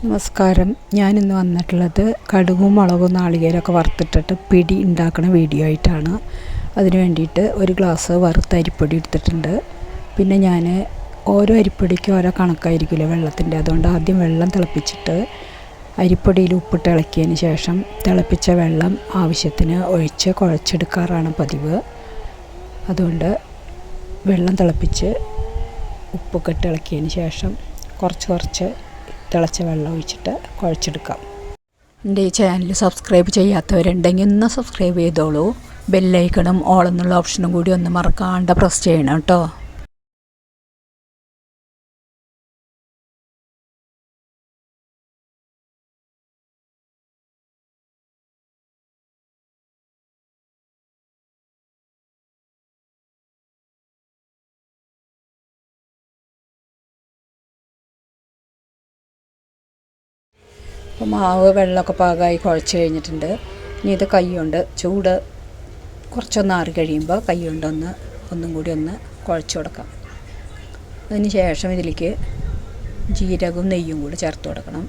നമസ്കാരം. ഞാനിന്ന് വന്നിട്ടുള്ളത് കടുകും മുളകും നാളികേരമൊക്കെ വറുത്തിട്ടിട്ട് പിടി ഉണ്ടാക്കുന്ന വീഡിയോ ആയിട്ടാണ്. അതിന് വേണ്ടിയിട്ട് ഒരു ഗ്ലാസ് വറുത്ത അരിപ്പൊടി എടുത്തിട്ടുണ്ട്. പിന്നെ ഞാൻ ഓരോ അരിപ്പൊടിക്കും ഓരോ കണക്കായിരിക്കുമല്ലോ വെള്ളത്തിൻ്റെ. അതുകൊണ്ട് ആദ്യം വെള്ളം തിളപ്പിച്ചിട്ട് അരിപ്പൊടിയിൽ ഉപ്പിട്ട് ഇളക്കിയതിന് ശേഷം തിളപ്പിച്ച വെള്ളം ആവശ്യത്തിന് ഒഴിച്ച് കുഴച്ചെടുക്കാറാണ് പതിവ്. അതുകൊണ്ട് വെള്ളം തിളപ്പിച്ച് ഉപ്പൊക്കെ ഇട്ട് ഇളക്കിയതിന് ശേഷം കുറച്ച് തിളച്ച വെള്ളം ഒഴിച്ചിട്ട് കുഴച്ചെടുക്കാം. എൻ്റെ ഈ ചാനൽ സബ്സ്ക്രൈബ് ചെയ്യാത്തവരുണ്ടെങ്കിൽ ഒന്ന് സബ്സ്ക്രൈബ് ചെയ്തോളൂ. ബെല്ലൈക്കണും ഓൾ എന്നുള്ള ഓപ്ഷനും കൂടി ഒന്ന് മറക്കാണ്ട് പ്രസ് ചെയ്യണം കേട്ടോ. അപ്പോൾ മാവ് വെള്ളമൊക്കെ പാകമായി കുഴച്ച് കഴിഞ്ഞിട്ടുണ്ട്. ഇനി ഇത് കൈ കൊണ്ട് ചൂട് കുറച്ചൊന്ന് ആറി കഴിയുമ്പോൾ കൈ കൊണ്ട് ഒന്നും കൂടി കുഴച്ച് കൊടുക്കാം. അതിന് ശേഷം ഇതിലേക്ക് ജീരകവും നെയ്യും കൂടി ചേർത്ത് കൊടുക്കണം.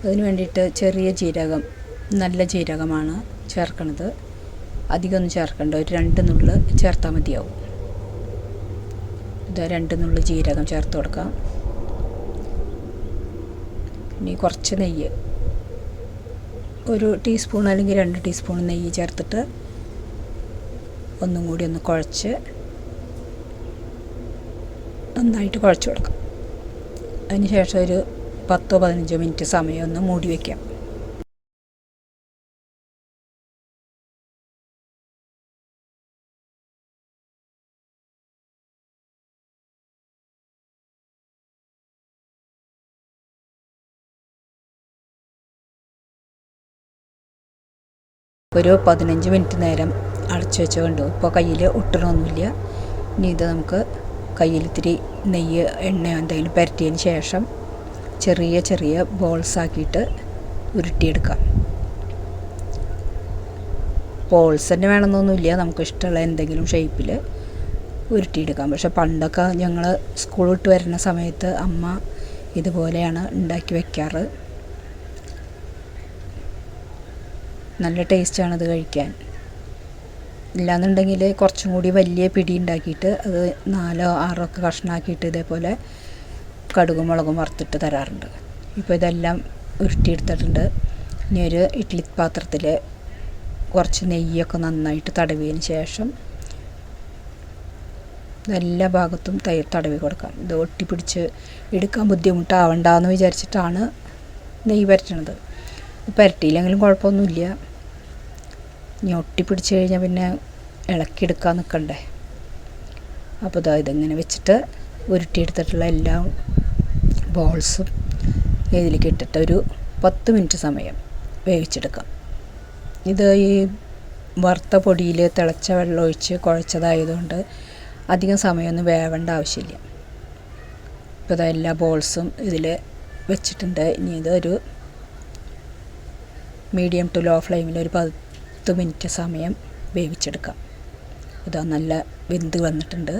അതിന് വേണ്ടിയിട്ട് ചെറിയ ജീരകം, നല്ല ജീരകമാണ് ചേർക്കണത്. അധികമൊന്നും ചേർക്കേണ്ട, ഒരു 2 നുള്ള് ചേർത്താൽ മതിയാവും. ഇത് 2 നുള്ള് ജീരകം ചേർത്ത് കൊടുക്കാം. ഇനി കുറച്ച് നെയ്യ്, ഒരു ടീസ്പൂൺ അല്ലെങ്കിൽ 2 ടീസ്പൂൺ നെയ്യ് ചേർത്തിട്ട് ഒന്നും കൂടി കുഴച്ച് നന്നായിട്ട് കുഴച്ച് കൊടുക്കാം. അതിന് ശേഷം ഒരു 10-15 മിനിറ്റ് സമയം മൂടി വയ്ക്കാം. ഒരു 15 മിനിറ്റ് നേരം അടച്ചു വെച്ചുകൊണ്ട് ഇപ്പോൾ കയ്യിൽ ഒട്ടണമൊന്നുമില്ല. ഇനി ഇത് നമുക്ക് കയ്യിൽ ഇത്തിരി നെയ്യ്, എണ്ണയോ എന്തെങ്കിലും പുരട്ടിയതിന് ശേഷം ചെറിയ ബോൾസാക്കിയിട്ട് ഉരുട്ടിയെടുക്കാം. ബോൾസ് തന്നെ വേണമെന്നൊന്നുമില്ല, നമുക്ക് ഇഷ്ടമുള്ള എന്തെങ്കിലും ഷേപ്പിൽ ഉരുട്ടിയെടുക്കാം. പക്ഷെ പണ്ടൊക്കെ ഞങ്ങൾ സ്കൂൾ വിട്ട് വരുന്ന സമയത്ത് അമ്മ ഇതുപോലെയാണ് ഉണ്ടാക്കി വയ്ക്കാറ്. നല്ല ടേസ്റ്റാണത് കഴിക്കാൻ. ഇല്ലാന്നുണ്ടെങ്കിൽ കുറച്ചും കൂടി വലിയ പിടി ഉണ്ടാക്കിയിട്ട് അത് 4-6 ഒക്കെ കഷ്ണമാക്കിയിട്ട് ഇതേപോലെ കടുകും മുളകും വറുത്തിട്ട് തരാറുണ്ട്. ഇപ്പോൾ ഇതെല്ലാം ഉരുട്ടിയെടുത്തിട്ടുണ്ട്. ഇനി ഒരു ഇഡ്ഡലി പാത്രത്തിൽ കുറച്ച് നെയ്യൊക്കെ നന്നായിട്ട് തടവിയതിന് ശേഷം എല്ലാ ഭാഗത്തും തടവി കൊടുക്കാം. ഇത് ഒട്ടിപ്പിടിച്ച് എടുക്കാൻ ബുദ്ധിമുട്ടാവണ്ടെന്ന് വിചാരിച്ചിട്ടാണ് നെയ്യ് പുരട്ടണത്. പുരട്ടിയില്ലെങ്കിലും കുഴപ്പമൊന്നുമില്ല. ഇനി ഒട്ടിപ്പിടിച്ച് കഴിഞ്ഞാൽ പിന്നെ ഇളക്കിയെടുക്കാൻ നിൽക്കണ്ടേ. അപ്പോൾ ഇതിങ്ങനെ വെച്ചിട്ട് ഉരുട്ടിയെടുത്തിട്ടുള്ള എല്ലാ ബോൾസും ഇതിലേക്ക് ഇട്ടിട്ട് ഒരു 10 മിനിറ്റ് സമയം വേവിച്ചെടുക്കാം. ഇത് ഈ വറുത്ത പൊടിയിൽ തിളച്ച വെള്ളം ഒഴിച്ച് കുഴച്ചതായതുകൊണ്ട് അധികം സമയമൊന്നും വേവേണ്ട ആവശ്യമില്ല. ഇപ്പോൾ എല്ലാ ബോൾസും ഇതിൽ വെച്ചിട്ടുണ്ട്. ഇനി ഇതൊരു മീഡിയം ടു ലോ ഫ്ലെയിമിൽ ഒരു 10 മിനിറ്റ് സമയം വേവിച്ചെടുക്കാം. ഇത് നല്ല വെന്ത് വന്നിട്ടുണ്ട്.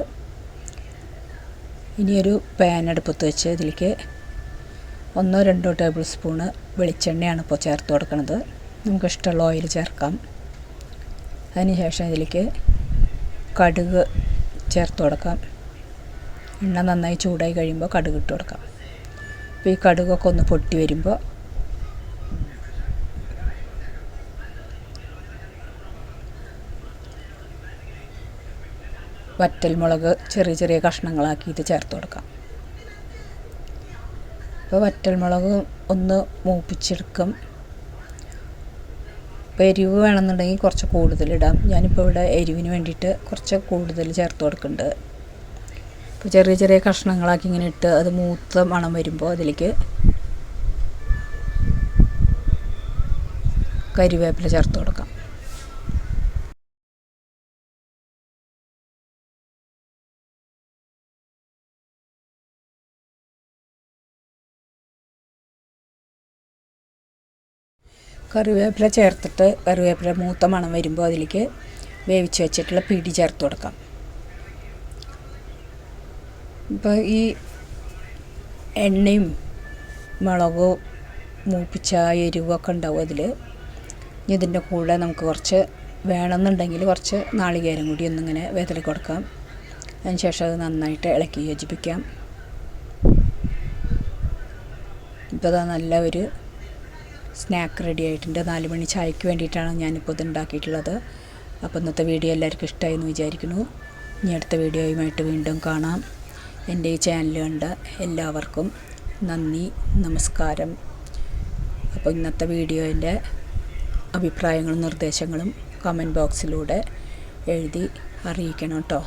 ഇനിയൊരു പാൻ അടുപ്പത്ത് വെച്ച് ഇതിലേക്ക് 1-2 ടേബിൾ സ്പൂണ് വെളിച്ചെണ്ണയാണ് ഇപ്പോൾ ചേർത്ത് കൊടുക്കുന്നത്. നമുക്ക് ഇഷ്ടമുള്ള ഓയിൽ ചേർക്കാം. അതിന് ശേഷം ഇതിലേക്ക് കടുക് ചേർത്ത് കൊടുക്കാം. എണ്ണ നന്നായി ചൂടായി കഴിയുമ്പോൾ കടുക് ഇട്ട് കൊടുക്കാം. അപ്പോൾ ഈ കടുകൊക്കെ പൊട്ടി വരുമ്പോൾ വറ്റൽമുളക് ചെറിയ കഷ്ണങ്ങളാക്കിയിട്ട് ചേർത്ത് കൊടുക്കാം. ഇപ്പോൾ വറ്റൽമുളക് മൂപ്പിച്ചെടുക്കും. ഇപ്പോൾ എരിവ് വേണമെന്നുണ്ടെങ്കിൽ കുറച്ച് കൂടുതലിടാം. ഞാനിപ്പോൾ ഇവിടെ എരിവിന് വേണ്ടിയിട്ട് കുറച്ച് കൂടുതൽ ചേർത്ത് കൊടുക്കുന്നുണ്ട്. ഇപ്പോൾ ചെറിയ കഷ്ണങ്ങളാക്കി ഇങ്ങനെ ഇട്ട് അത് മൂത്ത മണം വരുമ്പോൾ അതിലേക്ക് കരിവേപ്പില ചേർത്ത് കൊടുക്കാം. കറിവേപ്പില ചേർത്തിട്ട് കറിവേപ്പില മൂത്ത മണം വരുമ്പോൾ അതിലേക്ക് വേവിച്ച് വെച്ചിട്ടുള്ള പിടി ചേർത്ത് കൊടുക്കാം. ഇപ്പോൾ ഈ എണ്ണയും മുളക് മൂപ്പിച്ച എരിവൊക്കെ ഉണ്ടാവും അതിൽ. ഇതിൻ്റെ കൂടെ നമുക്ക് കുറച്ച് വേണമെന്നുണ്ടെങ്കിൽ കുറച്ച് നാളികേരം കൂടി ഒന്നിങ്ങനെ വെതറി കൊടുക്കാം. അതിന് ശേഷം അത് നന്നായിട്ട് ഇളക്കി യോജിപ്പിക്കാം. ഇപ്പോൾ അത് നല്ല ഒരു സ്നാക്ക് റെഡി ആയിട്ടുണ്ട്. 4 മണി ചായക്ക് വേണ്ടിയിട്ടാണ് ഞാനിപ്പോൾ ഇത് ഉണ്ടാക്കിയിട്ടുള്ളത്. അപ്പോൾ ഇന്നത്തെ വീഡിയോ എല്ലാവർക്കും ഇഷ്ടമായി എന്ന് വിചാരിക്കുന്നു. ഇനി അടുത്ത വീഡിയോയുമായിട്ട് വീണ്ടും കാണാം. എൻ്റെ ഈ ചാനൽ കണ്ട എല്ലാവർക്കും നന്ദി, നമസ്കാരം. അപ്പോൾ ഇന്നത്തെ വീഡിയോൻ്റെ അഭിപ്രായങ്ങളും നിർദ്ദേശങ്ങളും കമൻറ്റ് ബോക്സിലൂടെ എഴുതി അറിയിക്കണം കേട്ടോ.